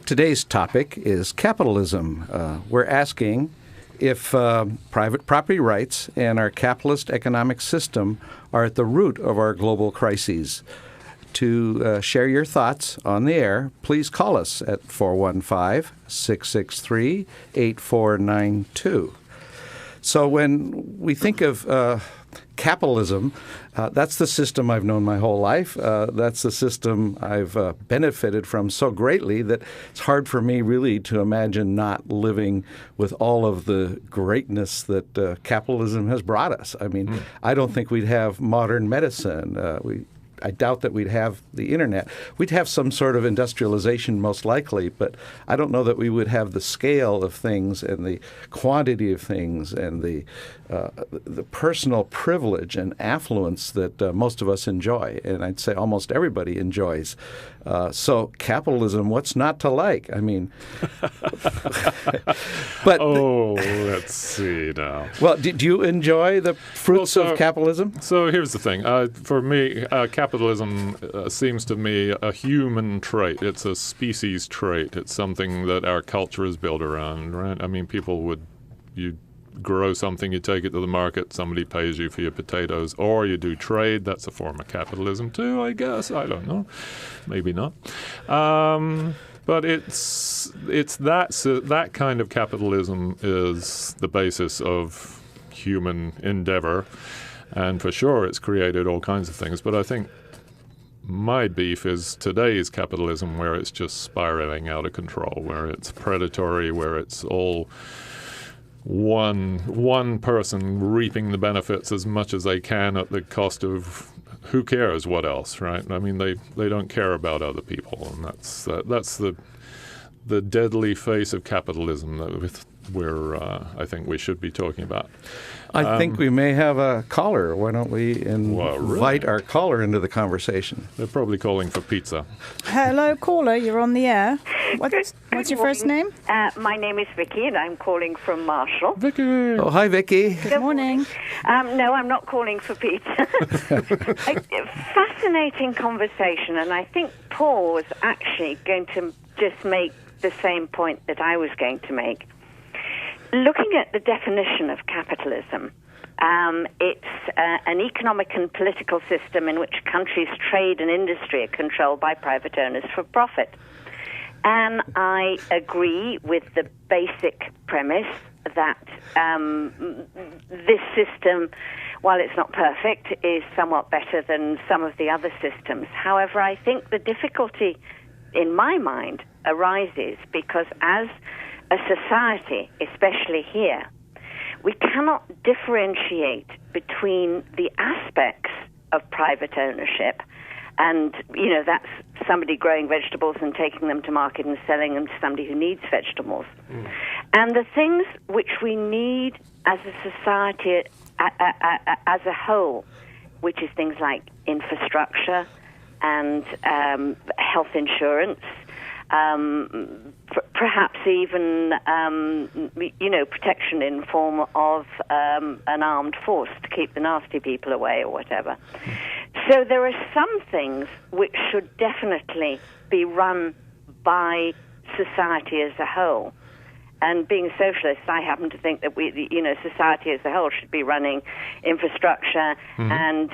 Today's topic is capitalism. We're asking if private property rights and our capitalist economic system are at the root of our global crises. To share your thoughts on the air, please call us at 415-663-8492. So when we think of capitalism, that's the system I've known my whole life. That's the system I've benefited from so greatly that it's hard for me really to imagine not living with all of the greatness that capitalism has brought us. I mean, I don't think we'd have modern medicine. I doubt that we'd have the internet. We'd have some sort of industrialization most likely, but I don't know that we would have the scale of things and the quantity of things and the personal privilege and affluence that most of us enjoy, and I'd say almost everybody enjoys. So capitalism, what's not to like? I mean, but let's see now. Well, did you enjoy the fruits of capitalism? So here's the thing. For me, capitalism seems to me a human trait. It's a species trait. It's something that our culture is built around, right? I mean, you grow something, you take it to the market, somebody pays you for your potatoes, or you do trade. That's a form of capitalism too, I guess. I don't know. Maybe not. But it's that kind of capitalism is the basis of human endeavor. And for sure, it's created all kinds of things. But I think my beef is today's capitalism, where it's just spiraling out of control, where it's predatory, where it's all one person reaping the benefits as much as they can at the cost of who cares what else, right? I mean, they don't care about other people, and that's the deadly face of capitalism that I think we should be talking about. I think we may have a caller. Why don't we invite our caller into the conversation? They're probably calling for pizza. Hello, caller. You're on the air. What's your first name? My name is Vicky, and I'm calling from Marshall. Vicky. Oh, hi, Vicky. Good morning. No, I'm not calling for pizza. Fascinating conversation, and I think Paul was actually going to just make the same point that I was going to make. Looking at the definition of capitalism, it's an economic and political system in which countries' trade and industry are controlled by private owners for profit. And I agree with the basic premise that this system, while it's not perfect, is somewhat better than some of the other systems. However, I think the difficulty, in my mind, arises because as a society, especially here, we cannot differentiate between the aspects of private ownership, and, that's somebody growing vegetables and taking them to market and selling them to somebody who needs vegetables, and the things which we need as a society as a whole, which is things like infrastructure and health insurance, perhaps even, protection in form of an armed force to keep the nasty people away or whatever. So there are some things which should definitely be run by society as a whole. And being a socialist, I happen to think that society as a whole should be running infrastructure and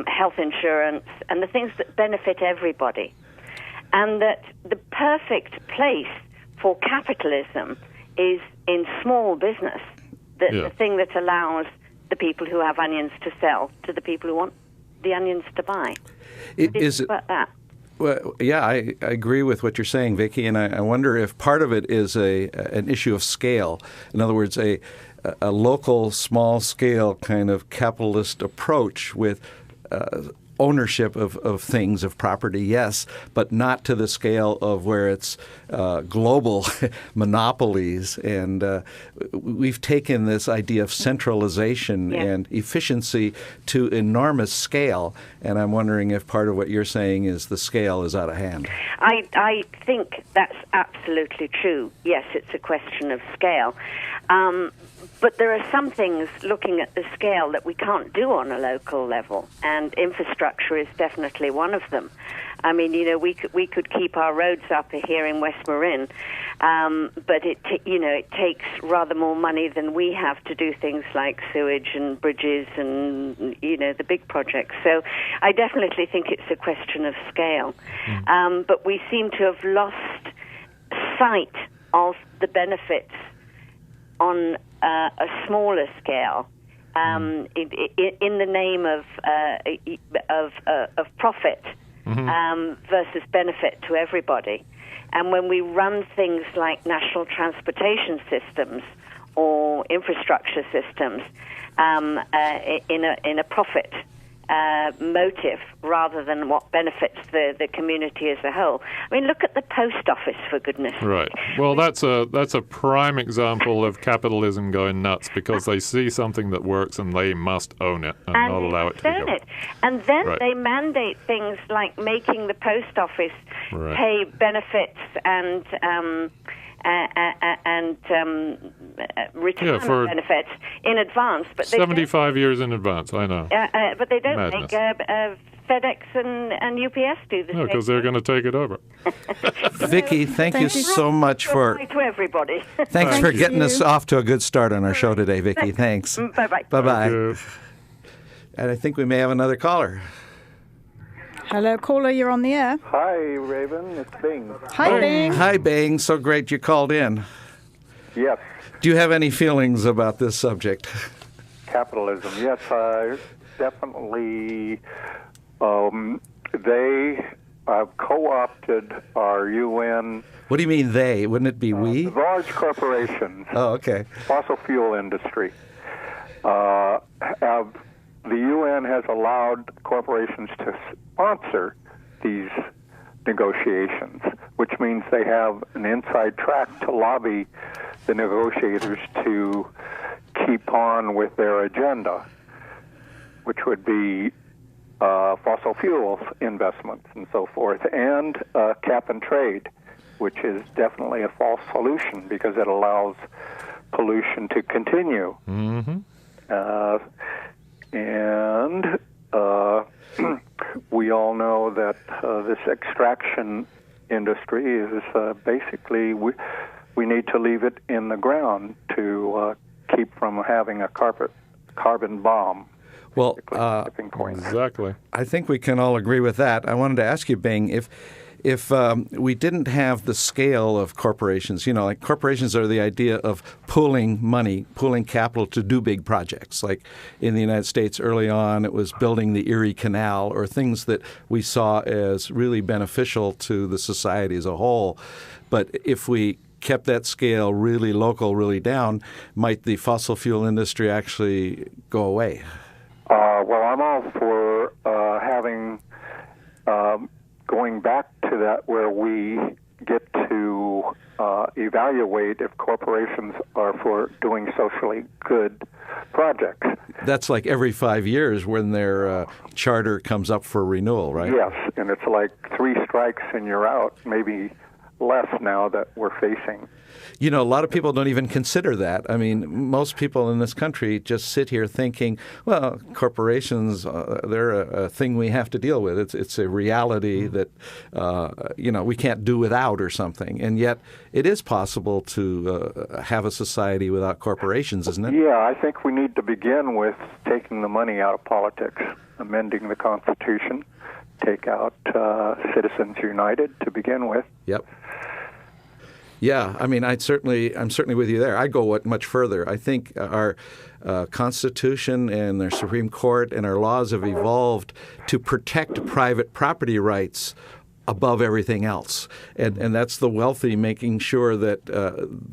health insurance and the things that benefit everybody. And that the perfect place for capitalism is in small business, the thing that allows the people who have onions to sell to the people who want the onions to buy. Is it about that? Well, yeah, I agree with what you're saying, Vicky, and I wonder if part of it is an issue of scale. In other words, a local, small-scale kind of capitalist approach with ownership of things, of property, yes, but not to the scale of where it's global monopolies. And we've taken this idea of centralization and efficiency to enormous scale. And I'm wondering if part of what you're saying is the scale is out of hand. I think that's absolutely true. Yes, it's a question of scale. But there are some things, looking at the scale, that we can't do on a local level, and infrastructure is definitely one of them. I mean, we could keep our roads up here in West Marin, but it takes rather more money than we have to do things like sewage and bridges and the big projects. So I definitely think it's a question of scale. But we seem to have lost sight of the benefits on a smaller scale. In the name of profit versus benefit to everybody. And when we run things like national transportation systems or infrastructure systems in a profit motive rather than what benefits the community as a whole. I mean, look at the post office, for goodness sake. Right. Well, that's a prime example of capitalism going nuts because they see something that works and they must own it and not allow it to own go. it. And then Right. they mandate things like making the post office Right. pay benefits and retirement benefits in advance, but they 75 years in advance, I know. but they don't Madness. make FedEx and UPS do the No, same. because they're going to take it over. Vicki, thank you so much for to everybody. thanks for getting you. us off to a good start on our show today, Vicki. Thanks. Bye bye. Bye-bye. Uh, And I think we may have another caller. Hello, caller, you're on the air. Hi, Raven. It's Bing. Hi, Bing. Hi, Bing. So great you called in. Yes, Do you have any feelings about this subject? capitalism. Yes, definitely. They co-opted our UN, What do you mean they? Wouldn't it be we? large corporations, Oh, okay. fossil fuel industry. The UN has allowed corporations to sponsor these negotiations, which means they have an inside track to lobby the negotiators to keep on with their agenda, which would be fossil fuel investments and so forth, and cap and trade, which is definitely a false solution because it allows pollution to continue. And we all know that this extraction industry is basically, we need to leave it in the ground to keep from having a carbon bomb. Well, Tipping point. Exactly. I think we can all agree with that. I wanted to ask you, Bing, if we didn't have the scale of corporations, like corporations are the idea of pooling money, pooling capital to do big projects. Like in the United States early on, it was building the Erie Canal or things that we saw as really beneficial to the society as a whole. But if we kept that scale really local, really down, might the fossil fuel industry actually go away? Well, I'm all for going back to that where we get to evaluate if corporations are for doing socially good projects. That's like every 5 years when their charter comes up for renewal, right? Yes, and it's like 3 strikes and you're out, maybe less now that we're facing. A lot of people don't even consider that. I mean, most people in this country just sit here thinking, well, corporations, they're a thing we have to deal with. It's a reality that, we can't do without or something. And yet it is possible to have a society without corporations, isn't it? Yeah, I think we need to begin with taking the money out of politics, amending the Constitution, take out Citizens United to begin with. Yep. Yeah, I mean, I'm certainly with you there. I go much further. I think our Constitution and our Supreme Court and our laws have evolved to protect private property rights above everything else. And that's the wealthy making sure that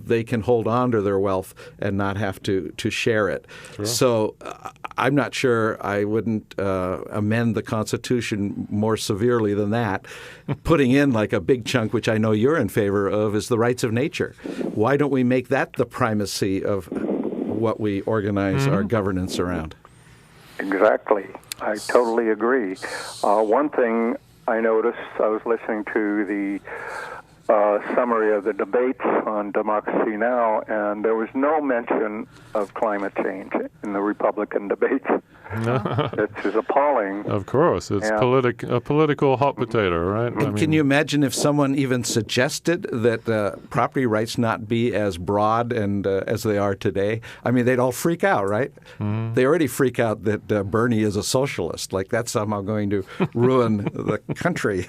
they can hold on to their wealth and not have to share it. Sure. So I'm not sure I wouldn't amend the Constitution more severely than that. Putting in like a big chunk, which I know you're in favor of, is the rights of nature. Why don't we make that the primacy of what we organize our governance around? Exactly. I totally agree. One thing I noticed, I was listening to the summary of the debates on Democracy Now!, and there was no mention of climate change in the Republican debates. It's appalling. Of course, it's Yeah. a political hot potato, right? And can you imagine if someone even suggested that property rights not be as broad and as they are today? I mean, they'd all freak out, right? Mm-hmm. They already freak out that Bernie is a socialist. Like that's somehow going to ruin the country.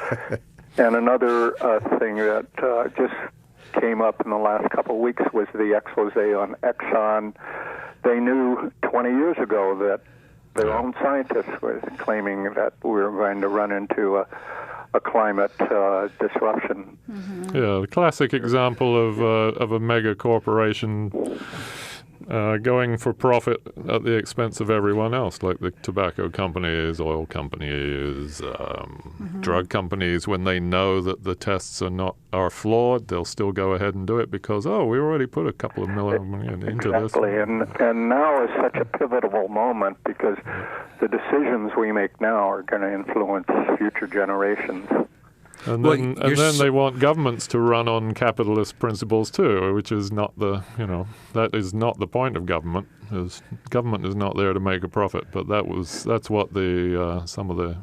And another thing that just came up in the last couple of weeks was the expose on Exxon. They knew 20 years ago that their own scientists were claiming that we were going to run into a climate disruption. Mm-hmm. Yeah, the classic example of a mega corporation going for profit at the expense of everyone else, like the tobacco companies, oil companies, drug companies. When they know that the tests are flawed, they'll still go ahead and do it because we already put a couple of million into this. Exactly, and now is such a pivotal moment because the decisions we make now are going to influence future generations. And Well, then, you're they want governments to run on capitalist principles too, which is not that is not the point of government. Government is not there to make a profit, but that's what some of the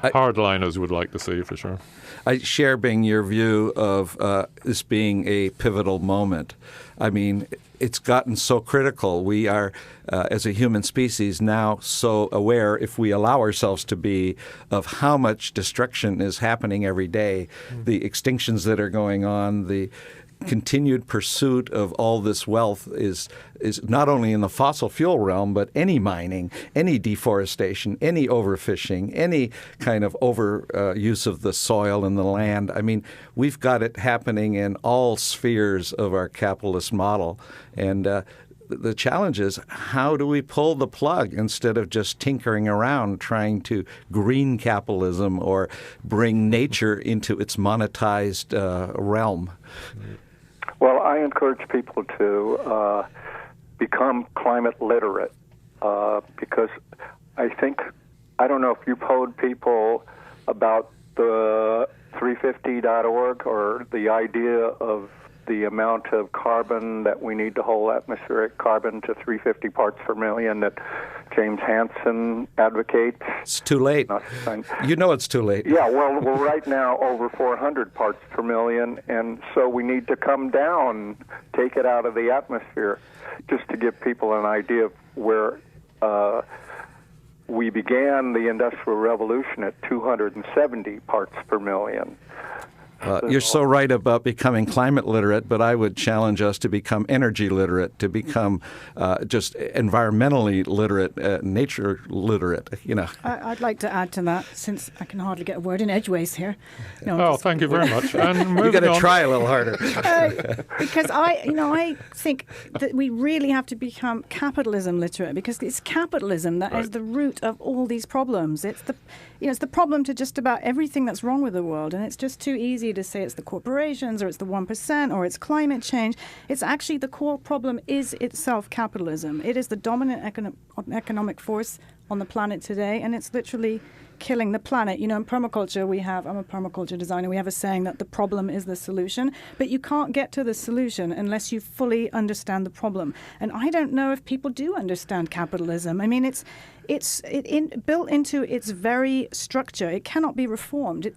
hardliners would like to see for sure. I share, Bing, your view of this being a pivotal moment. I mean, it's gotten so critical. We are, as a human species, now so aware, if we allow ourselves to be, of how much destruction is happening every day, the extinctions that are going on, the continued pursuit of all this wealth is not only in the fossil fuel realm, but any mining, any deforestation, any overfishing, any kind of overuse of the soil and the land. I mean, we've got it happening in all spheres of our capitalist model. And the challenge is, how do we pull the plug instead of just tinkering around trying to green capitalism or bring nature into its monetized realm? Well, I encourage people to become climate literate because I don't know if you've told people about the 350.org or the idea of the amount of carbon that we need to hold atmospheric carbon to 350 parts per million that James Hansen advocates. It's too late. You know it's too late. Yeah, well, we're right now over 400 parts per million, and so we need to come down, take it out of the atmosphere, just to give people an idea of where we began the Industrial Revolution at 270 parts per million. You're so right about becoming climate literate, but I would challenge us to become energy literate, to become just environmentally literate, nature literate. I'd like to add to that, since I can hardly get a word in edgeways here. Thank you very much. And you got to try a little harder. Because I think that we really have to become capitalism literate, because it's capitalism that is the root of all these problems. It's the problem to just about everything that's wrong with the world, and it's just too easy to say it's the corporations or it's the 1% or it's climate change. It's actually the core problem is itself capitalism. It is the dominant economic force on the planet today, and it's literally killing the planet. In permaculture, I'm a permaculture designer, we have a saying that the problem is the solution, but you can't get to the solution unless you fully understand the problem. And I don't know if people do understand capitalism. I mean, it's built into its very structure. It cannot be reformed.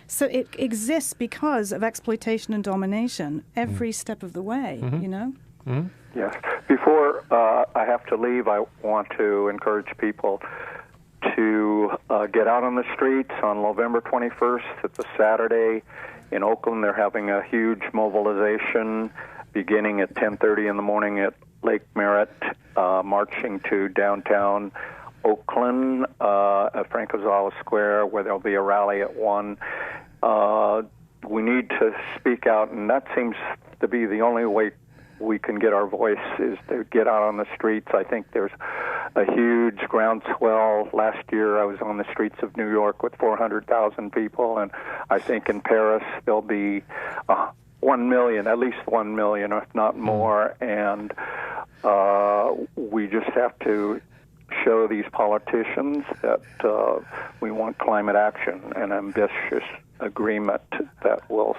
So it exists because of exploitation and domination every step of the way, Mm-hmm. Yes. Before I have to leave, I want to encourage people to get out on the streets on November 21st. It's a Saturday in Oakland. They're having a huge mobilization beginning at 10:30 in the morning at Lake Merritt, marching to downtown Oakland at Frank Gonzalez Square, where there'll be a rally at 1. We need to speak out, and that seems to be the only way we can get our voice is to get out on the streets. I think there's a huge groundswell. Last year I was on the streets of New York with 400,000 people, and I think in Paris there'll be 1 million, at least 1 million, if not more, and we just have to show these politicians that we want climate action and ambitious agreement that will...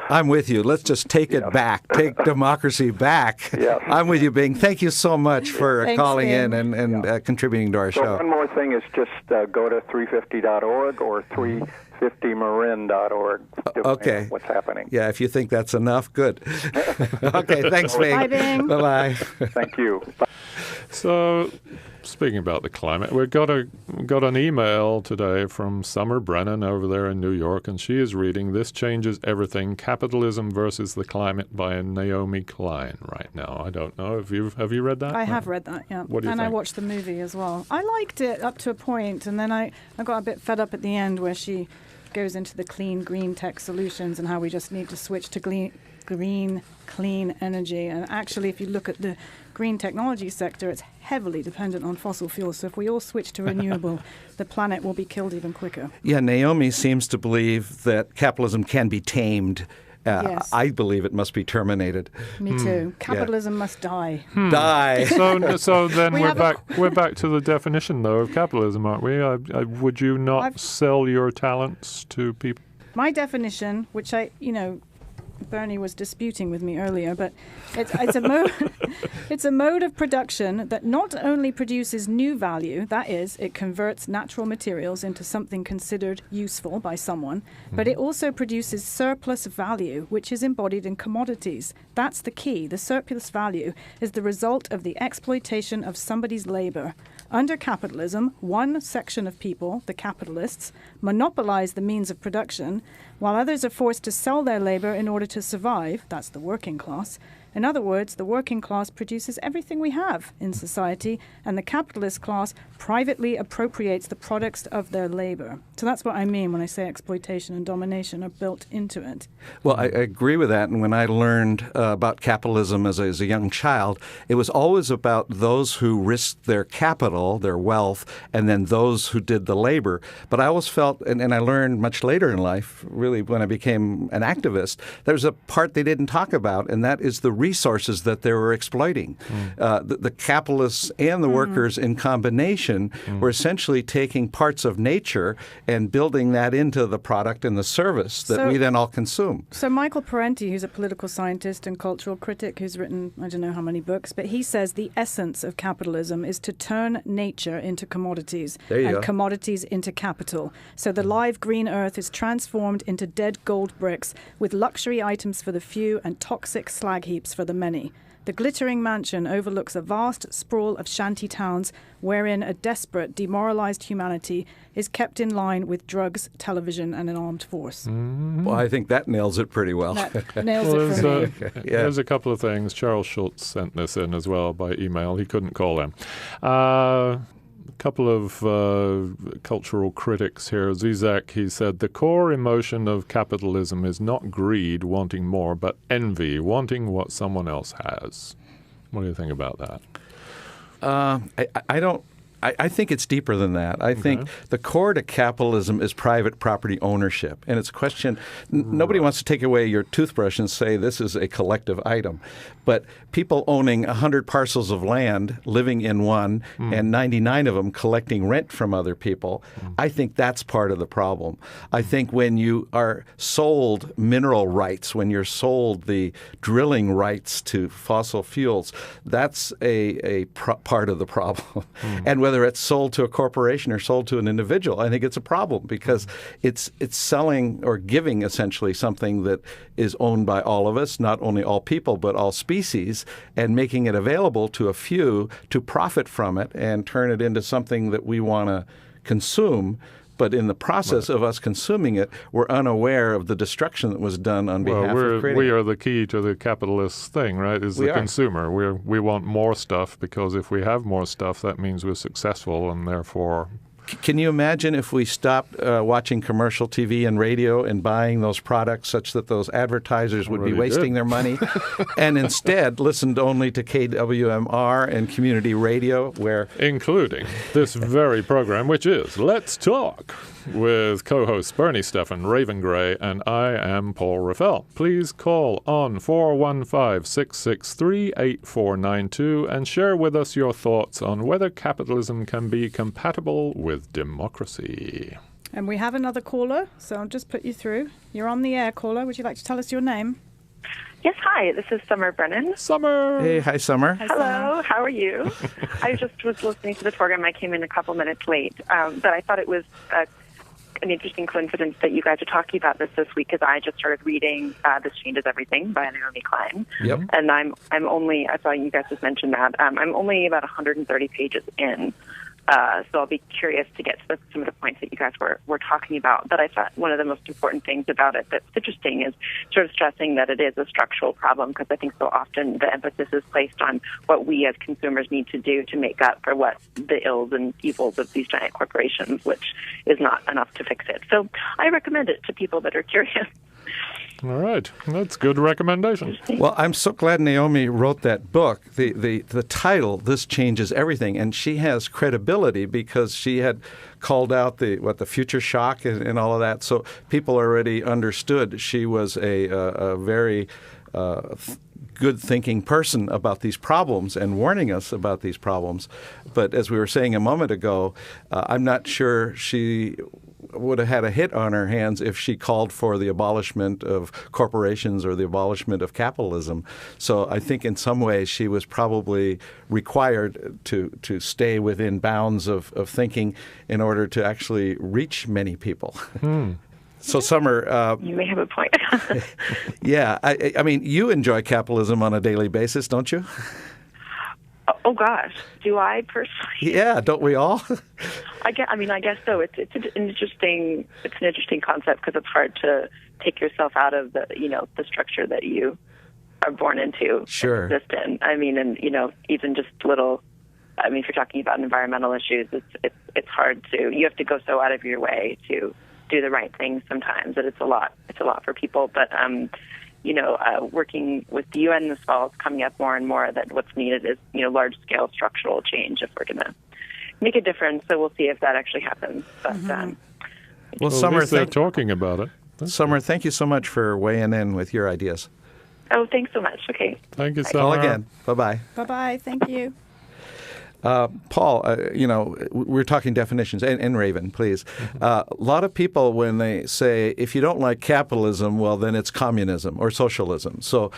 I'm with you. Let's just take it back. Take democracy back. Yes. I'm with you, Bing. Thank you so much for Thanks, calling Bing. in and contributing to our So show. one more thing is just go to 350.org or 350marin.org to Okay. know what's happening. Yeah, if you think that's enough, good. Okay, thanks, Bing. Bye, Bing. Bye-bye. Thank you. Bye. So, speaking about the climate, we got an email today from Summer Brennan over there in New York, and she is reading "This Changes Everything: Capitalism versus the Climate" by Naomi Klein right now. I don't know if have you read that? I have read that, yeah. What do you and think? I watched the movie as well. I liked it up to a point, and then I got a bit fed up at the end where she goes into the clean, green tech solutions and how we just need to switch to green, clean energy. And actually, if you look at the green technology sector, it's heavily dependent on fossil fuels. So if we all switch to renewable, the planet will be killed even quicker. Yeah, Naomi seems to believe that capitalism can be tamed. Yes. I believe it must be terminated. Me too. Capitalism must die. Die. So then We have we're back to the definition though of capitalism, aren't we? Would you not sell your talents to people? My definition, which Bernie was disputing with me earlier, but it's a mode it's a mode of production that not only produces new value, that is, it converts natural materials into something considered useful by someone, but it also produces surplus value, which is embodied in commodities. That's the key. The surplus value is the result of the exploitation of somebody's labor. Under capitalism, one section of people, the capitalists, monopolize the means of production, while others are forced to sell their labor in order to survive. That's the working class. In other words, the working class produces everything we have in society, and the capitalist class privately appropriates the products of their labor. So that's what I mean when I say exploitation and domination are built into it. Well, I agree with that. And when I learned about capitalism as a young child, it was always about those who risked their capital, their wealth, and then those who did the labor. But I always felt, and I learned much later in life, really when I became an activist, there's a part they didn't talk about, and that is the resources that they were exploiting. The capitalists and the workers in combination were essentially taking parts of nature and building that into the product and the service that we then all consume. So Michael Parenti, who's a political scientist and cultural critic who's written I don't know how many books, but he says the essence of capitalism is to turn nature into commodities and commodities into capital. So the live green earth is transformed into dead gold bricks with luxury items for the few and toxic slag heaps for the many. The glittering mansion overlooks a vast sprawl of shanty towns wherein a desperate, demoralized humanity is kept in line with drugs, television, and an armed force. Well, I think that nails it pretty well. That nails it for me. There's a couple of things. Charles Schultz sent this in as well by email. He couldn't call in. A couple of cultural critics here. Zizek, he said, the core emotion of capitalism is not greed, wanting more, but envy, wanting what someone else has. What do you think about that? I think it's deeper than that. I think the core to capitalism is private property ownership. And it's a question, nobody wants to take away your toothbrush and say this is a collective item. But people owning 100 parcels of land, living in one, and 99 of them collecting rent from other people, I think that's part of the problem. I think when you are sold mineral rights, when you're sold the drilling rights to fossil fuels, that's a part of the problem. And whether it's sold to a corporation or sold to an individual, I think it's a problem because it's selling or giving essentially something that is owned by all of us, not only all people, but all species, and making it available to a few to profit from it and turn it into something that we want to consume. But in the process of us consuming it, we're unaware of the destruction that was done on behalf of creating we are the key to the capitalist thing, right? Is the consumer. We want more stuff because if we have more stuff, that means we're successful and therefore... Can you imagine if we stopped watching commercial TV and radio and buying those products such that those advertisers would be wasting their money and instead listened only to KWMR and community radio where... Including this very program, which is Let's Talk, with co-hosts Bernie Stephan, Raven Gray, and I am Paul Raffel. Please call on 415-663-8492 and share with us your thoughts on whether capitalism can be compatible with democracy. And we have another caller, so I'll just put you through. You're on the air, caller. Would you like to tell us your name? Yes, hi. This is Summer Brennan. Summer! Hey, hi, Summer. Hi, Hello, Summer. how are you? I just was listening to the program. I came in a couple minutes late, but I thought it was an interesting coincidence that you guys are talking about this week, because I just started reading This Changes Everything by Naomi Klein. Yep. And I'm only, I thought you guys just mentioned that, I'm only about 130 pages in. So I'll be curious to get to some of the points that you guys were talking about. But I thought one of the most important things about it that's interesting is sort of stressing that it is a structural problem, because I think so often the emphasis is placed on what we as consumers need to do to make up for what the ills and evils of these giant corporations, which is not enough to fix it. So I recommend it to people that are curious. All right. That's good recommendation. Well, I'm so glad Naomi wrote that book. The title, This Changes Everything, and she has credibility because she had called out the future shock and all of that. So people already understood she was a very good thinking person about these problems and warning us about these problems. But as we were saying a moment ago, I'm not sure she would have had a hit on her hands if she called for the abolishment of corporations or the abolishment of capitalism. So I think in some ways she was probably required to stay within bounds of thinking in order to actually reach many people. So, Summer, You may have a point. yeah, I mean, you enjoy capitalism on a daily basis, don't you? Oh gosh, do I personally? Yeah, don't we all? I guess so. It's an interesting concept, because it's hard to take yourself out of the structure that you are born into. Sure. And exist in. I mean, and even just little. I mean, if you're talking about environmental issues, it's hard to. You have to go so out of your way to do the right thing sometimes that it's a lot. It's a lot for people, but. Working with the UN this fall, it's coming up more and more that what's needed is, large-scale structural change if we're going to make a difference. So we'll see if that actually happens. But Well, Summer, at least they're talking about it. Summer, thank you so much for weighing in with your ideas. oh, thanks so much. Okay. Thank you, Bye. Summer. Call again. Bye-bye. Bye-bye. Thank you. Paul, we're talking definitions, and Raven, please. A lot of people, when they say, if you don't like capitalism, well, then it's communism or socialism. So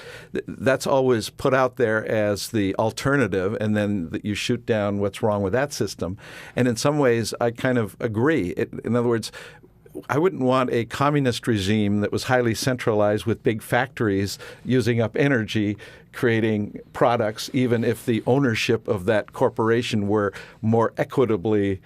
that's always put out there as the alternative, and then you shoot down what's wrong with that system. And in some ways, I kind of agree. In other words, I wouldn't want a communist regime that was highly centralized with big factories using up energy, creating products, even if the ownership of that corporation were more equitably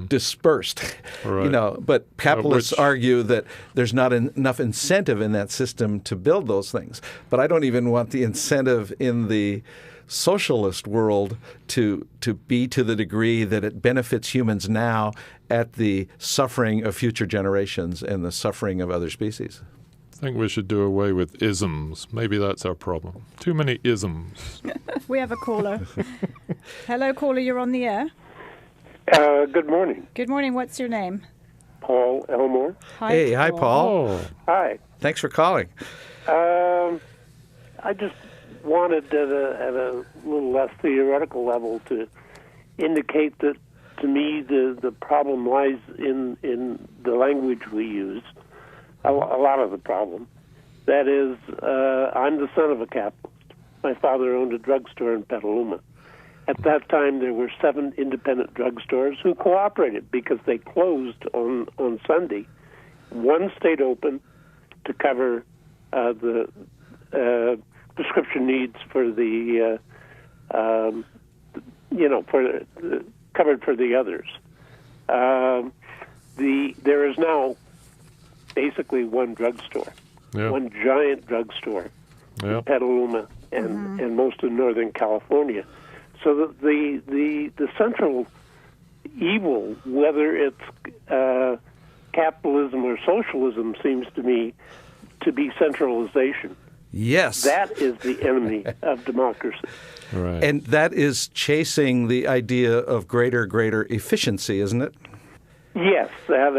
dispersed. Right. But capitalists argue that there's not enough incentive in that system to build those things. But I don't even want the incentive in the socialist world to be to the degree that it benefits humans now at the suffering of future generations and the suffering of other species. I think we should do away with isms. Maybe that's our problem. Too many isms. We have a caller. Hello, caller. You're on the air. Good morning. Good morning. What's your name? Paul Elmore. Hi, Hey, hi, Paul. Oh, Hi. Thanks for calling. I just wanted at a little less theoretical level to indicate that, to me, the problem lies in the language we use, a lot of the problem. That is, I'm the son of a capitalist. My father owned a drugstore in Petaluma. At that time, there were 7 independent drugstores who cooperated because they closed on Sunday. One stayed open to cover the prescription needs for the, covered for the others. There is now basically one drugstore, one giant drugstore in Petaluma and most of Northern California. So the central evil, whether it's capitalism or socialism, seems to me to be centralization. Yes. That is the enemy of democracy. right. And that is chasing the idea of greater efficiency, isn't it? Yes, and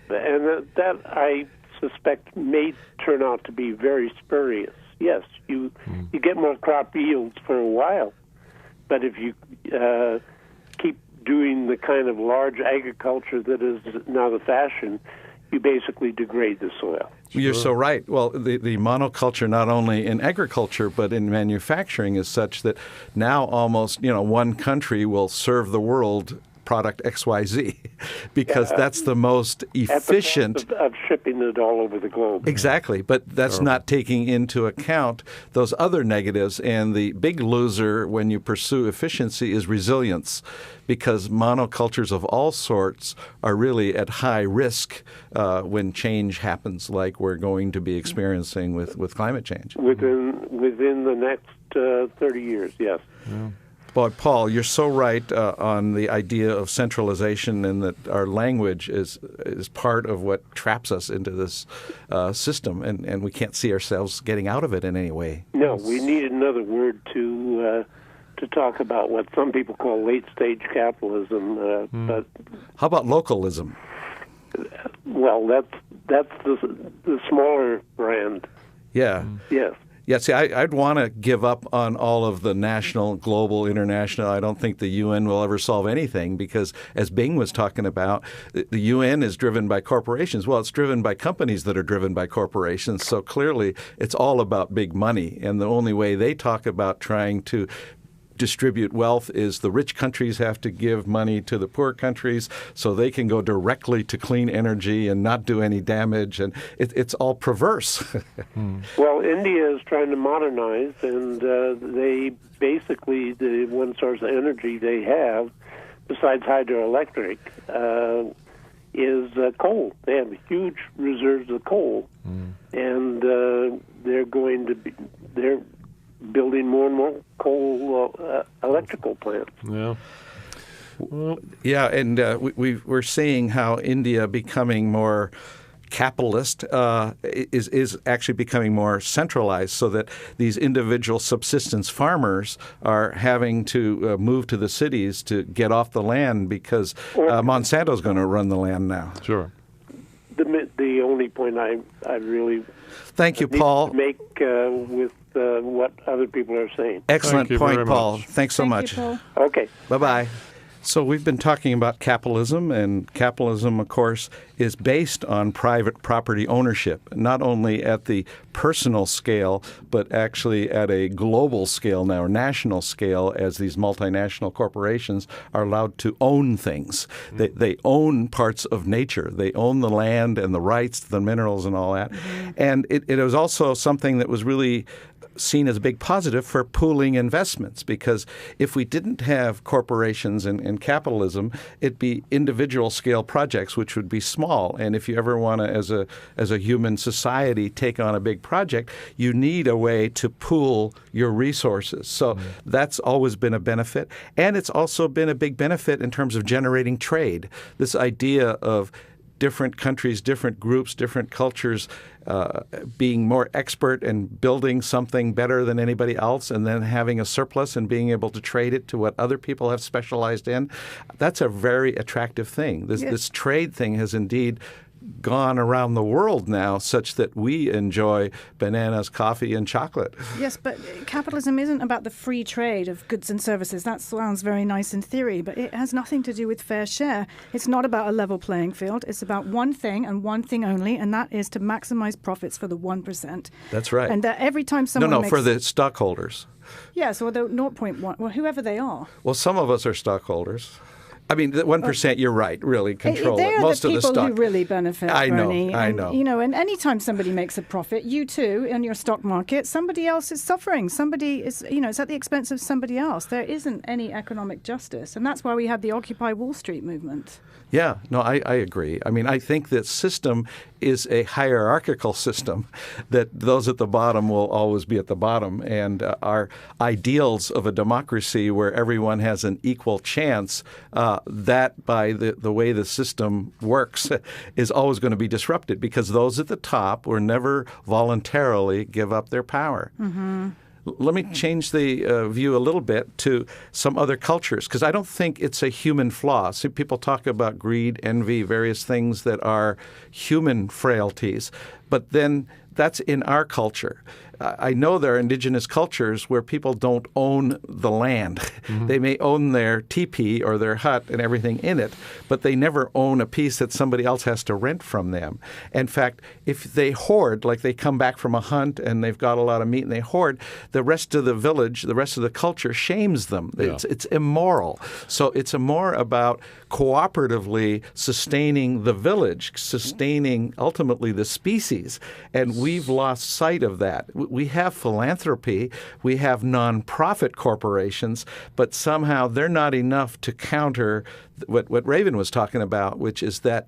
that I suspect may turn out to be very spurious. Yes, you get more crop yields for a while, but if you keep doing the kind of large agriculture that is now the fashion, you basically degrade the soil. You're so right. Well, the monoculture, not only in agriculture but in manufacturing, is such that now almost one country will serve the world product XYZ because that's the most efficient. At the cost of shipping it all over the globe. Exactly, but that's not taking into account those other negatives. And the big loser when you pursue efficiency is resilience, because monocultures of all sorts are really at high risk when change happens, like we're going to be experiencing with climate change. Within the next 30 years, yes. Yeah. Boy, Paul, you're so right on the idea of centralization, and that our language is part of what traps us into this system, and we can't see ourselves getting out of it in any way. No, we need another word to talk about what some people call late-stage capitalism. But how about localism? Well, that's the smaller brand. Yeah. Yes. Yeah, see, I'd want to give up on all of the national, global, international. I don't think the UN will ever solve anything because, as Bing was talking about, the UN is driven by corporations. Well, it's driven by companies that are driven by corporations. So clearly it's all about big money. And the only way they talk about trying to distribute wealth is the rich countries have to give money to the poor countries so they can go directly to clean energy and not do any damage, and it's all perverse. Well, India is trying to modernize, and they basically, the one source of energy they have, besides hydroelectric, is coal. They have huge reserves of coal, and they're building more and more coal electrical plants. Yeah. Well, yeah, and we're seeing how India becoming more capitalist is actually becoming more centralized, so that these individual subsistence farmers are having to move to the cities to get off the land because Monsanto's going to run the land now. Sure. The only point I really thank you, Paul. To make with what other people are saying. Excellent point, Paul. Much. Thanks so much. Thank you, Paul. Okay. Bye-bye. So we've been talking about capitalism, and capitalism, of course, is based on private property ownership, not only at the personal scale, but actually at a global scale now, or national scale, as these multinational corporations are allowed to own things. They own parts of nature. They own the land and the rights, the minerals and all that. And it was also something that was really seen as a big positive for pooling investments, because if we didn't have corporations and capitalism, it'd be individual scale projects, which would be small. And if you ever want to, as a human society, take on a big project, you need a way to pool your resources. So that's always been a benefit. And it's also been a big benefit in terms of generating trade. This idea of different countries, different groups, different cultures being more expert and building something better than anybody else, and then having a surplus and being able to trade it to what other people have specialized in. That's a very attractive thing. This trade thing has indeed gone around the world now, such that we enjoy bananas, coffee, and chocolate. Yes, but capitalism isn't about the free trade of goods and services. That sounds very nice in theory, but it has nothing to do with fair share. It's not about a level playing field. It's about one thing and one thing only, and that is to maximize profits for the 1%. That's right. And every time someone for the stockholders. Yes, or the 0.1, well, whoever they are. Well, some of us are stockholders. I mean, the 1%, you're right, really control it. They're Most the of the people stock. who really benefit, I know, Bernie. I and, know. You know, and any time somebody makes a profit, you too, in your stock market, somebody else is suffering. Somebody is, it's at the expense of somebody else. There isn't any economic justice. And that's why we had the Occupy Wall Street movement. Yeah, no, I agree. I mean, I think that system is a hierarchical system, that those at the bottom will always be at the bottom. And our ideals of a democracy where everyone has an equal chance, that by the way the system works is always going to be disrupted, because those at the top will never voluntarily give up their power. Mm-hmm. Let me change the view a little bit to some other cultures, because I don't think it's a human flaw. See, people talk about greed, envy, various things that are human frailties, but then that's in our culture. I know there are indigenous cultures where people don't own the land. Mm-hmm. They may own their teepee or their hut and everything in it, but they never own a piece that somebody else has to rent from them. In fact, if they hoard, like they come back from a hunt and they've got a lot of meat and they hoard, the rest of the village, the rest of the culture shames them. Yeah. It's immoral. So it's more about cooperatively sustaining the village, sustaining ultimately the species. And we've lost sight of that. We have philanthropy, we have nonprofit corporations, but somehow they're not enough to counter what Raven was talking about, which is that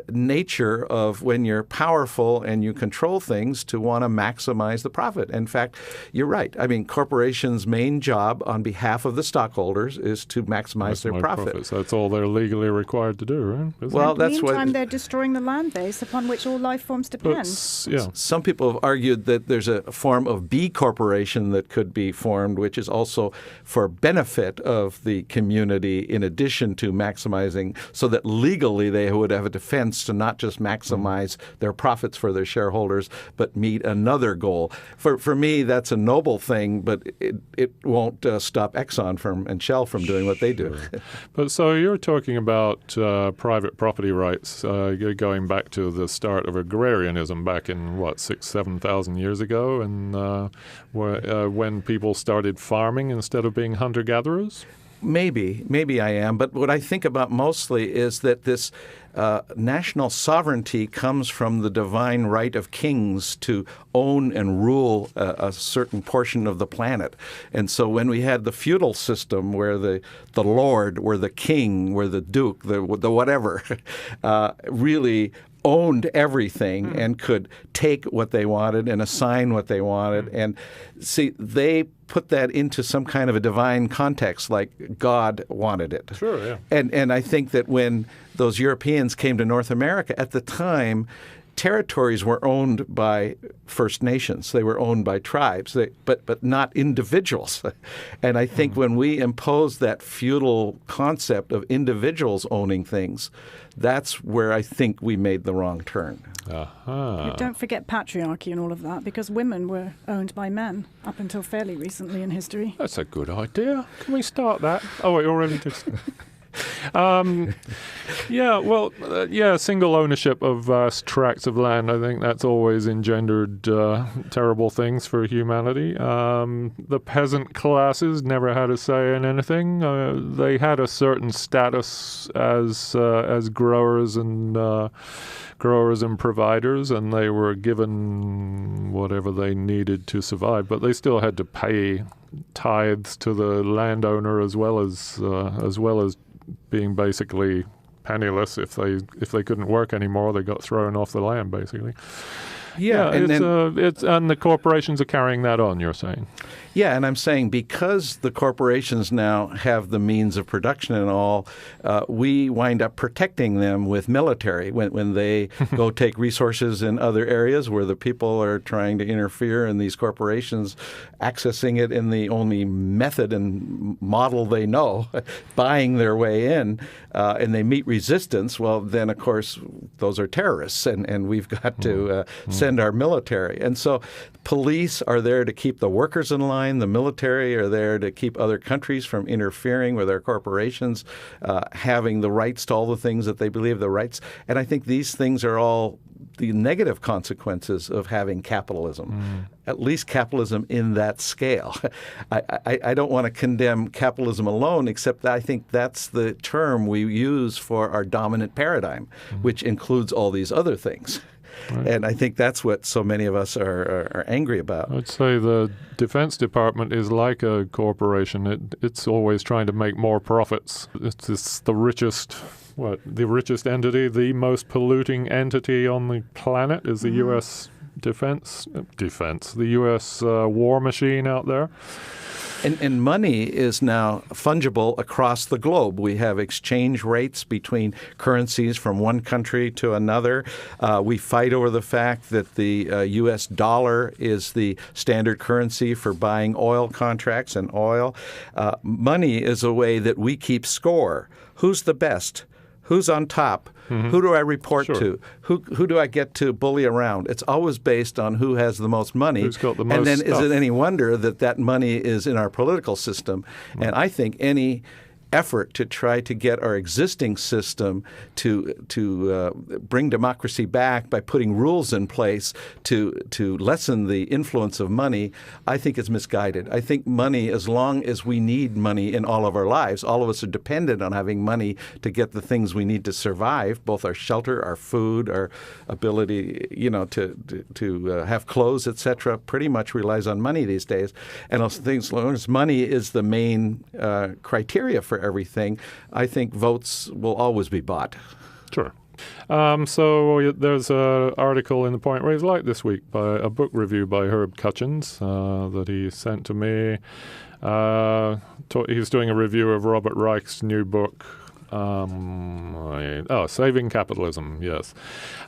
nature of when you're powerful and you control things to want to maximize the profit. In fact, you're right. I mean, corporations' main job on behalf of the stockholders is to maximize their profits. That's all they're legally required to do, right? Well, that's what. Meantime, they're destroying the land base upon which all life forms depend. Some people have argued that there's a form of B corporation that could be formed, which is also for benefit of the community in addition to maximizing, so that legally they would have a defense to not just maximize their profits for their shareholders, but meet another goal. For me, that's a noble thing, but it won't stop Exxon and Shell from doing what they do. But so you're talking about private property rights going back to the start of agrarianism back in, 7,000 years ago, and when people started farming instead of being hunter-gatherers? Maybe I am. But what I think about mostly is that this national sovereignty comes from the divine right of kings to own and rule a certain portion of the planet. And so when we had the feudal system where the lord, where the king, where the duke, the whatever, really owned everything and could take what they wanted and assign what they wanted. And see, they put that into some kind of a divine context, like God wanted it. Sure, yeah. And I think that when those Europeans came to North America, at the time, territories were owned by First Nations. They were owned by tribes, but not individuals. And I think when we impose that feudal concept of individuals owning things, that's where I think we made the wrong turn. You don't forget patriarchy and all of that, because women were owned by men up until fairly recently in history. That's a good idea. Can we start that? Oh, wait, already did. Single ownership of vast tracts of land. I think that's always engendered terrible things for humanity. The peasant classes never had a say in anything. They had a certain status as growers and providers, and they were given whatever they needed to survive. But they still had to pay tithes to the landowner as well as being basically penniless. If they couldn't work anymore, they got thrown off the land, basically. And the corporations are carrying that on, you're saying? Yeah, and I'm saying because the corporations now have the means of production and all, we wind up protecting them with military when they go take resources in other areas where the people are trying to interfere, and these corporations accessing it in the only method and model they know, buying their way in, and they meet resistance. Well, then, of course, those are terrorists, and we've got to send our military. And so police are there to keep the workers in line. The military are there to keep other countries from interfering with our corporations, having the rights to all the things that they believe the rights. And I think these things are all the negative consequences of having capitalism, at least capitalism in that scale. I don't want to condemn capitalism alone, except that I think that's the term we use for our dominant paradigm, which includes all these other things. Right. And I think that's what so many of us are angry about. I'd say the Defense Department is like a corporation. It's always trying to make more profits. It's the richest entity, the most polluting entity on the planet is the U.S. defense, the U.S. war machine out there. And money is now fungible across the globe. We have exchange rates between currencies from one country to another. We fight over the fact that the U.S. dollar is the standard currency for buying oil contracts and oil. Money is a way that we keep score. Who's the best? who's on top, who do I report Sure. to, who do I get to bully around. It's always based on who has the most money. Who's got the most and then stuff. is it any wonder that money is in our political system? And I think any effort to try to get our existing system to bring democracy back by putting rules in place to lessen the influence of money, I think is misguided. I think money, as long as we need money in all of our lives, all of us are dependent on having money to get the things we need to survive, both our shelter, our food, our ability, to have clothes, etc. Pretty much relies on money these days. And those things, as long as money is the main criteria for everything, I think votes will always be bought. Sure. So there's an article in the Point Raised Light this week by a book review by Herb Cutchins that he sent to me. He's doing a review of Robert Reich's new book, Saving Capitalism, yes.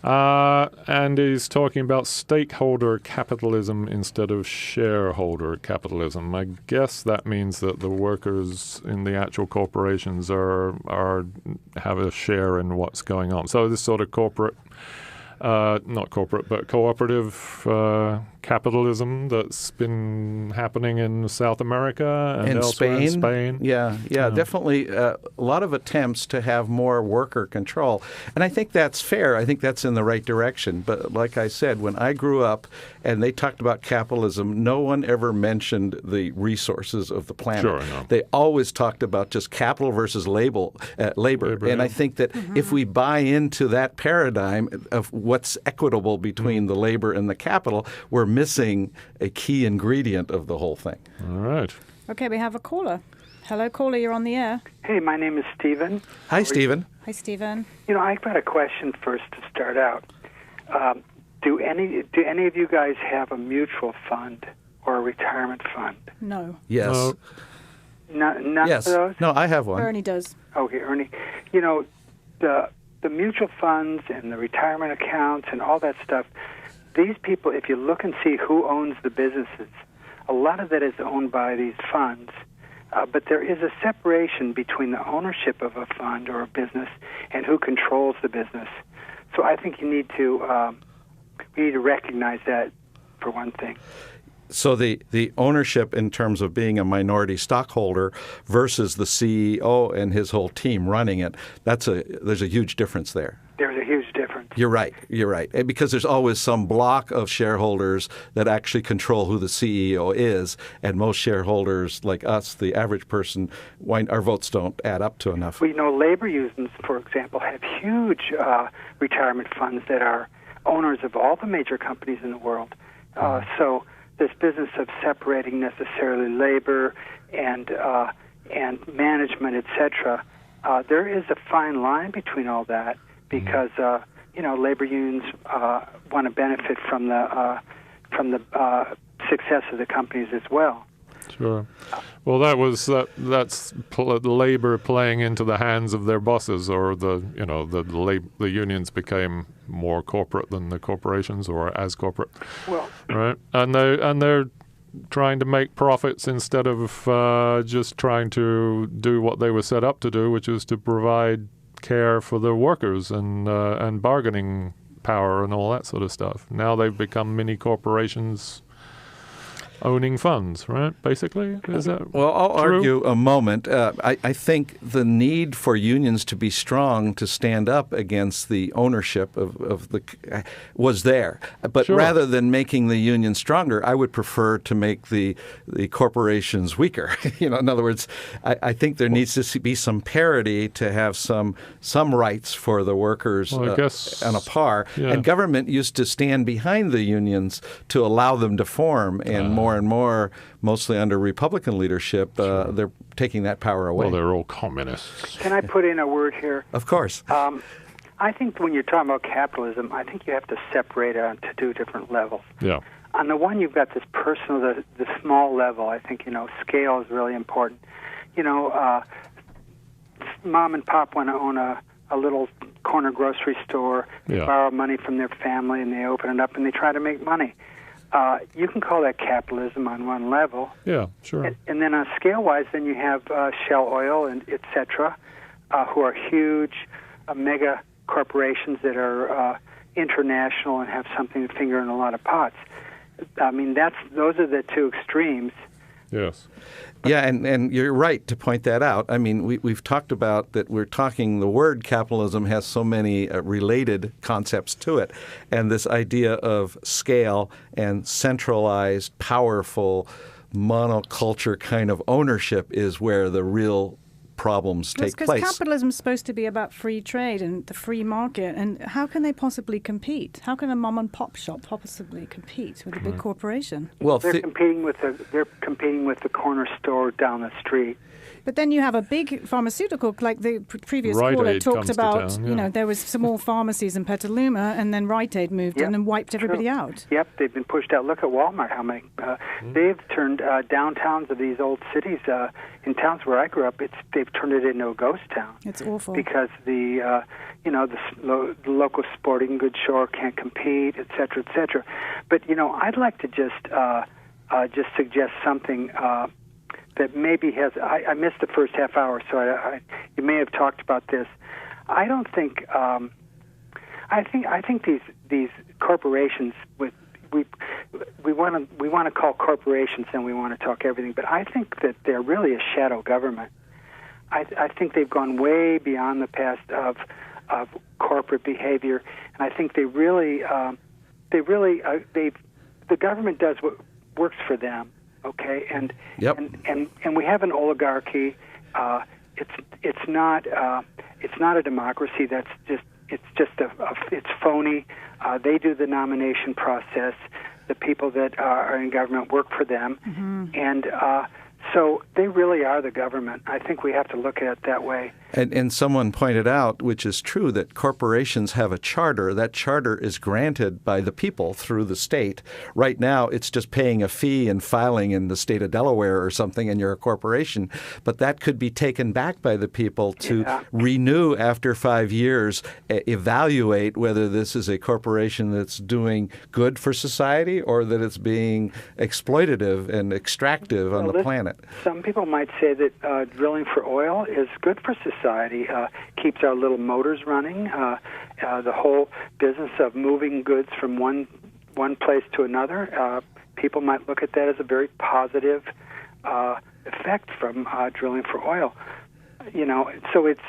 And he's talking about stakeholder capitalism instead of shareholder capitalism. I guess that means that the workers in the actual corporations have a share in what's going on. So this sort of cooperative capitalism that's been happening in South America and elsewhere in Spain. Yeah, definitely a lot of attempts to have more worker control. And I think that's fair. I think that's in the right direction. But like I said, when I grew up and they talked about capitalism, no one ever mentioned the resources of the planet. Sure, no. They always talked about just capital versus labor. And I think that if we buy into that paradigm of what's equitable between the labor and the capital, we're missing a key ingredient of the whole thing. All right. Okay, we have a caller. Hello, caller, you're on the air. Hey, my name is Stephen. Hi, Stephen. Hi, Stephen. I've got a question first to start out. Do any of you guys have a mutual fund or a retirement fund? No. Yes. None Yes. of those? No, I have one. Ernie does. Okay, Ernie. The mutual funds and the retirement accounts and all that stuff, these people, if you look and see who owns the businesses, a lot of that is owned by these funds. But there is a separation between the ownership of a fund or a business and who controls the business. So I think we need to recognize that for one thing. So the ownership in terms of being a minority stockholder versus the CEO and his whole team running it, there's a huge difference there. There's a huge difference. You're right. And because there's always some block of shareholders that actually control who the CEO is, and most shareholders like us, the average person, our votes don't add up to enough. Well, labor unions, for example, have huge retirement funds that are owners of all the major companies in the world. So this business of separating necessarily labor and management, etc. There is a fine line between all that because labor unions want to benefit from the success of the companies as well. Sure. Well, that's labor playing into the hands of their bosses, or the unions became more corporate than the corporations, or as corporate. Well, right, and they're trying to make profits instead of just trying to do what they were set up to do, which is to provide care for the workers and bargaining power and all that sort of stuff. Now they've become mini corporations owning funds, right? Basically, is that Well, I'll true? argue a moment. I think the need for unions to be strong to stand up against the ownership was there. But Sure. rather than making the union stronger, I would prefer to make the corporations weaker. In other words, I think there needs to be some parity to have some rights for the workers Well, I guess, on a par. yeah. And government used to stand behind the unions to allow them to form, and more and more, mostly under Republican leadership, they're taking that power away. Well, they're all communists. can I put in a word here? Of course. I think when you're talking about capitalism, I think you have to separate it onto two different levels. Yeah. On the one, you've got this personal, the small level. I think, scale is really important. Mom and pop want to own a little corner grocery store. They Yeah. borrow money from their family, and they open it up, and they try to make money. You can call that capitalism on one level. Yeah, sure. And then on scale-wise, then you have Shell Oil and et cetera, who are huge mega corporations that are international and have something to finger in a lot of pots. I mean, those are the two extremes. Yes. Yeah, and you're right to point that out. I mean, we've talked about that the word capitalism has so many related concepts to it. And this idea of scale and centralized, powerful, monoculture kind of ownership is where the real problems take place. Because capitalism is supposed to be about free trade and the free market, and how can they possibly compete? How can a mom and pop shop possibly compete with a big corporation? Well, they're competing with the corner store down the street. But then you have a big pharmaceutical, like the previous Rite caller Aid talked comes to about. town, yeah. You know, there was some more pharmacies in Petaluma, and then Rite Aid moved in and wiped everybody out. Yep, they've been pushed out. Look at Walmart. How many they've turned downtowns of these old cities in towns where I grew up. They've turned it into a ghost town. It's awful because the local sporting goods store can't compete, et cetera, et cetera. But I'd like to just suggest something. That maybe has I missed the first half hour, so you may have talked about this. I don't think I think these corporations we want to call corporations and we want to talk everything, but I think that they're really a shadow government. I think they've gone way beyond the past of corporate behavior, and I think the government does what works for them. Okay, and we have an oligarchy. It's not a democracy. It's phony. They do the nomination process. The people that are in government work for them, and so they really are the government. I think we have to look at it that way. And someone pointed out, which is true, that corporations have a charter. That charter is granted by the people through the state. Right now, it's just paying a fee and filing in the state of Delaware or something, and you're a corporation. But that could be taken back by the people to renew after 5 years, evaluate whether this is a corporation that's doing good for society or that it's being exploitative and extractive on the planet. Some people might say that drilling for oil is good for society, keeps our little motors running. The whole business of moving goods from one place to another, people might look at that as a very positive effect from drilling for oil. So it's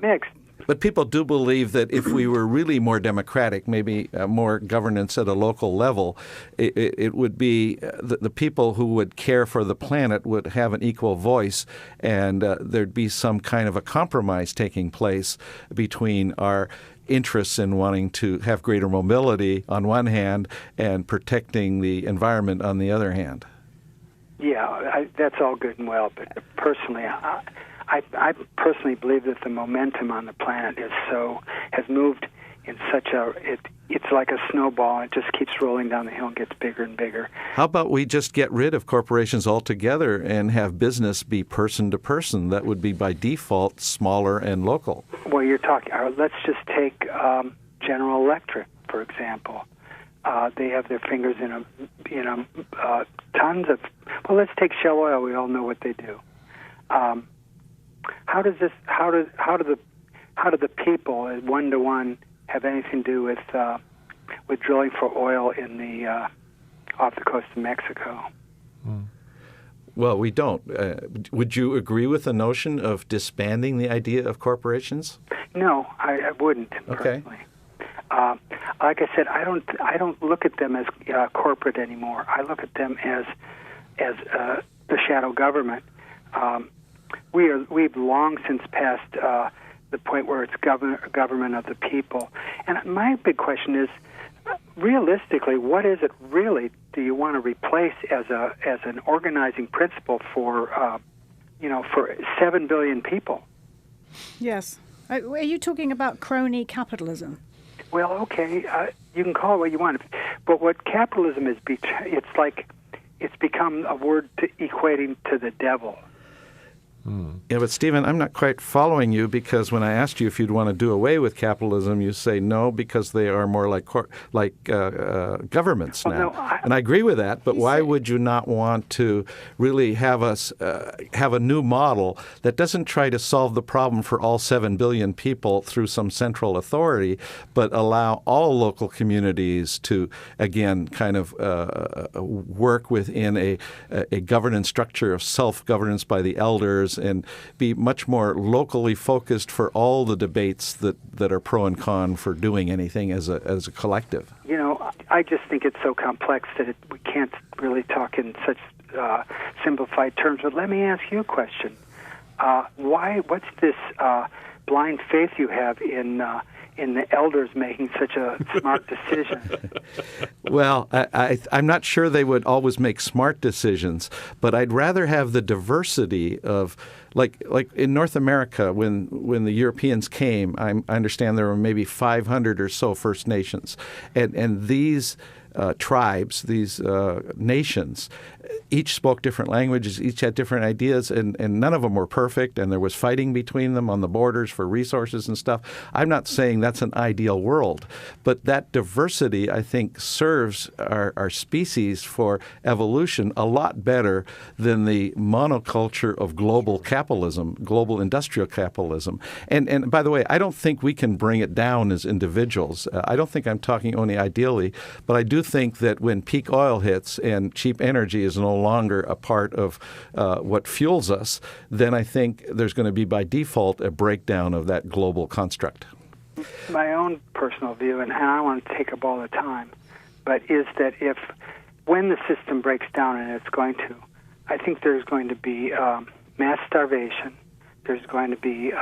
mixed. But people do believe that if we were really more democratic, maybe more governance at a local level, it would be the people who would care for the planet would have an equal voice, and there'd be some kind of a compromise taking place between our interests in wanting to have greater mobility on one hand and protecting the environment on the other hand. Yeah, that's all good and well, but personally, I personally believe that the momentum on the planet has moved in such it's like a snowball. It just keeps rolling down the hill and gets bigger and bigger. How about we just get rid of corporations altogether and have business be person to person? That would be by default smaller and local. Well, you're talking. Let's just take General Electric, for example. They have their fingers in tons of. Well, let's take Shell Oil. We all know what they do. How do the people one-to-one have anything to do with drilling for oil in the off the coast of Mexico? Well, we don't. Would you agree with the notion of disbanding the idea of corporations? No, I wouldn't. Okay. Personally. Like I said, I don't look at them as corporate anymore. I look at them as the shadow government. We've long since passed the point where it's government of the people. And my big question is, realistically, what is it really do you want to replace as an organizing principle for 7 billion people? Yes. Are you talking about crony capitalism? Well, okay, you can call it what you want, but what capitalism is, it's become a word equating to the devil. Yeah, but Stephen, I'm not quite following you, because when I asked you if you'd want to do away with capitalism, you say no because they are more like governments now. No, and I agree with that, but why would you not want to really have us have a new model that doesn't try to solve the problem for all 7 billion people through some central authority, but allow all local communities to, again, kind of work within a governance structure of self-governance by the elders, and be much more locally focused for all the debates that are pro and con for doing anything as a collective? You know, I just think it's so complex that we can't really talk in such simplified terms. But let me ask you a question. What's this blind faith you have in the elders making such a smart decision? Well, I'm not sure they would always make smart decisions, but I'd rather have the diversity of, like in North America, when the Europeans came, I understand there were maybe 500 or so First Nations, and these tribes, these nations, each spoke different languages, each had different ideas, and none of them were perfect, and there was fighting between them on the borders for resources and stuff. I'm not saying that's an ideal world, but that diversity, I think, serves our species for evolution a lot better than the monoculture of global capitalism, global industrial capitalism. And by the way, I don't think we can bring it down as individuals. I don't think I'm talking only ideally, but I do think that when peak oil hits and cheap energy is no longer a part of what fuels us, then I think there's going to be by default a breakdown of that global construct. My own personal view, and I don't want to take up all the time, but is that when the system breaks down, and it's going to, I think there's going to be mass starvation. There's going to be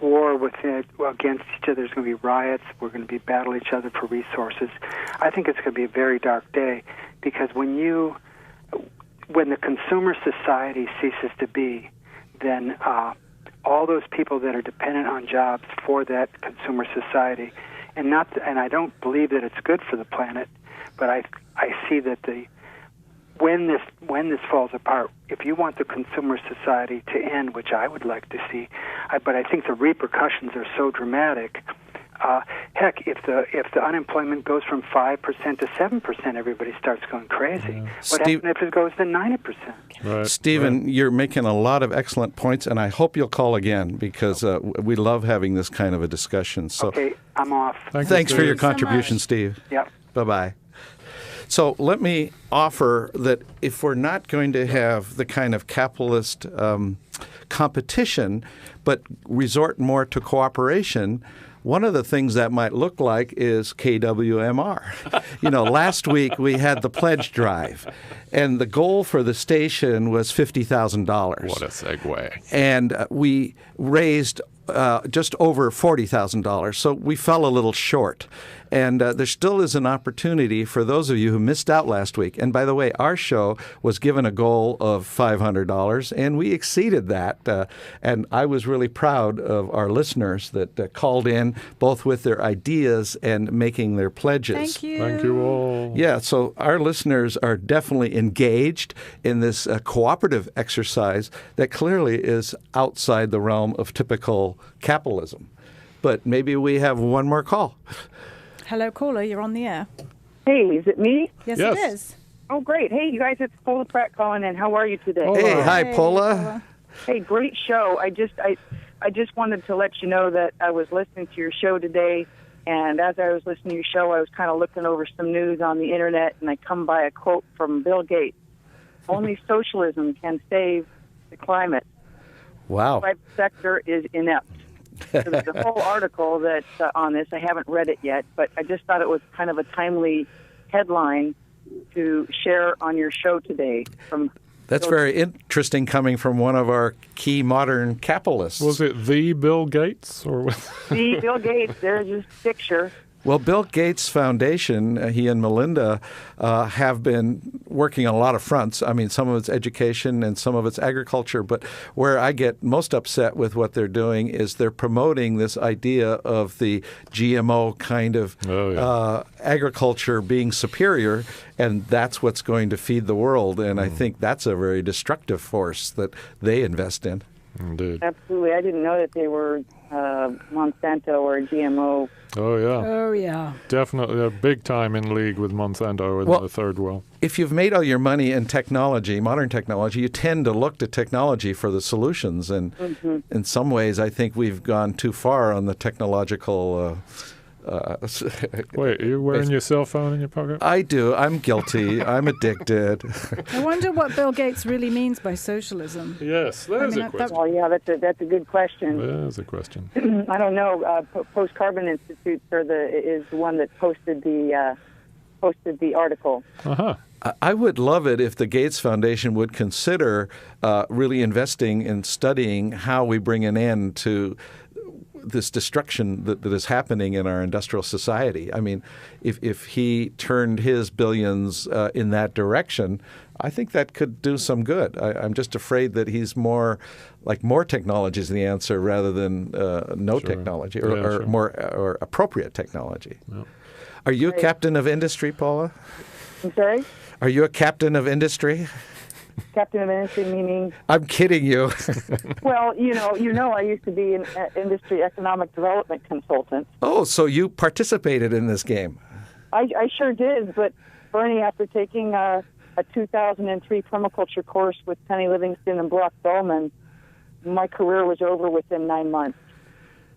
war against each other. There's going to be riots. We're going to be battle each other for resources. I think it's going to be a very dark day, because when the consumer society ceases to be, then all those people that are dependent on jobs for that consumer society, and I don't believe that it's good for the planet, but I see that when this falls apart, if you want the consumer society to end, which I would like to see, but I think the repercussions are so dramatic. Heck, if the unemployment goes from 5% to 7%, everybody starts going crazy. Yeah. What happens if it goes to 90%? Right. Stephen, you're making a lot of excellent points, and I hope you'll call again, because we love having this kind of a discussion. So, okay, I'm off. Thanks for your contribution, Steve. Yep. Bye-bye. So let me offer that if we're not going to have the kind of capitalist competition, but resort more to cooperation, one of the things that might look like is KWMR. Last week we had the pledge drive, and the goal for the station was $50,000. What a segue. And we raised just over $40,000, so we fell a little short. And there still is an opportunity for those of you who missed out last week. And by the way, our show was given a goal of $500, and we exceeded that. And I was really proud of our listeners that called in, both with their ideas and making their pledges. Thank you. Thank you all. Yeah, so our listeners are definitely engaged in this cooperative exercise that clearly is outside the realm of typical capitalism. But maybe we have one more call. Hello, caller. You're on the air. Hey, is it me? Yes, Yes. it is. Oh, great. Hey, you guys, it's Paula Pratt calling in. How are you today? Hey, hi, Hey, Paula. Paula. Hey, great show. I just wanted to let you know that I was listening to your show today, and as I was listening to your show, I was kind of looking over some news on the internet, and I come by a quote from Bill Gates. Only socialism can save the climate. Wow. The private sector is inept. So there's a whole article that's on this. I haven't read it yet, but I just thought it was kind of a timely headline to share on your show today. That's very interesting, coming from one of our key modern capitalists. Was it the Bill Gates? Or See, Bill Gates, there's his picture. Well, Bill Gates Foundation, he and Melinda have been working on a lot of fronts. I mean, some of it's education and some of it's agriculture. But where I get most upset with what they're doing is they're promoting this idea of the GMO kind of agriculture being superior, and that's what's going to feed the world. And I think that's a very destructive force that they invest in. Indeed. Absolutely. I didn't know that they were Monsanto or GMO. Oh, yeah. Oh, yeah. Definitely. They're big time in league with Monsanto in the third world. If you've made all your money in technology, modern technology, you tend to look to technology for the solutions. And in some ways, I think we've gone too far on the technological Wait, are you wearing your cell phone in your pocket? I do. I'm guilty. I'm addicted. I wonder what Bill Gates really means by socialism. Yes, there's a question. Well, yeah, that's a good question. There's a question. I don't know. Post Carbon Institute is the one that posted the article. Uh-huh. I would love it if the Gates Foundation would consider really investing in studying how we bring an end to this destruction that is happening in our industrial society. I mean, if he turned his billions in that direction, I think that could do some good. I'm just afraid that he's more technology is the answer rather than no technology or more or appropriate technology. Yeah. Are you a captain of industry, Paula? I'm sorry? Are you a captain of industry? Captain of industry meaning? I'm kidding you. Well, you know, I used to be an industry economic development consultant. Oh, so you participated in this game? I sure did, but Bernie, after taking a 2003 permaculture course with Penny Livingston and Brock Dolman, my career was over within 9 months.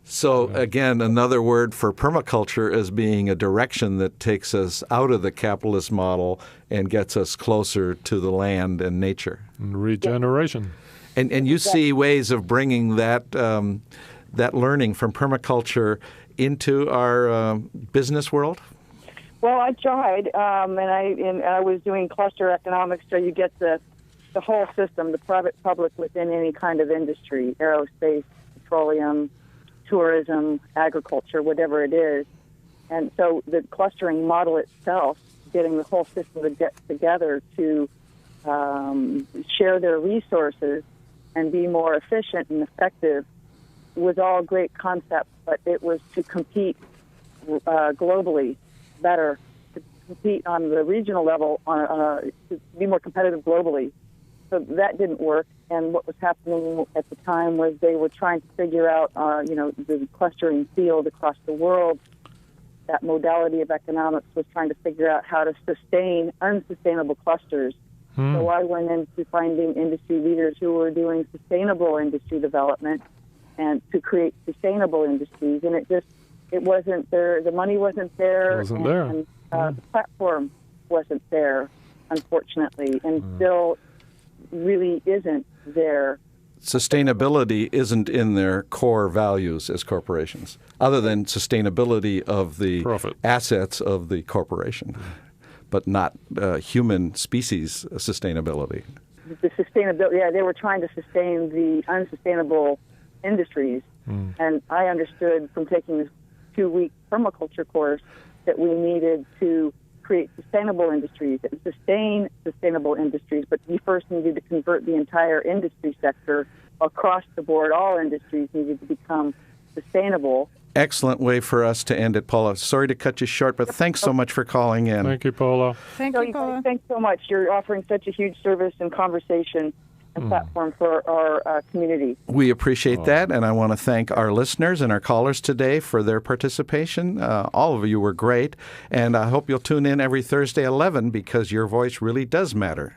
So, again, another word for permaculture as being a direction that takes us out of the capitalist model and gets us closer to the land and nature. And regeneration. And you see ways of bringing that learning from permaculture into our business world? Well, I tried, and I was doing cluster economics, so you get the whole system, the private-public within any kind of industry, aerospace, petroleum, tourism, agriculture, whatever it is. And so the clustering model itself, getting the whole system to get together to share their resources and be more efficient and effective, was all great concepts, but it was to compete globally better, to compete on the regional level, to be more competitive globally. So that didn't work. And what was happening at the time was they were trying to figure out, the clustering field across the world. That modality of economics was trying to figure out how to sustain unsustainable clusters. So I went into finding industry leaders who were doing sustainable industry development and to create sustainable industries. And it wasn't there. The money wasn't there. And the platform wasn't there, unfortunately, and still really isn't there. Sustainability isn't in their core values as corporations, other than sustainability of the assets of the corporation, but not human species sustainability. The sustainability, they were trying to sustain the unsustainable industries. And I understood from taking this 2-week permaculture course that we needed to create sustainable industries and sustain sustainable industries, but we first needed to convert the entire industry sector across the board. All industries needed to become sustainable. Excellent way for us to end it, Paula. Sorry to cut you short, but thanks so much for calling in. Thank you, Paula. Thank you, Paula. Thanks so much. You're offering such a huge service and conversation and platform for our community. We appreciate that, and I want to thank our listeners and our callers today for their participation. All of you were great, and I hope you'll tune in every Thursday at 11 because your voice really does matter.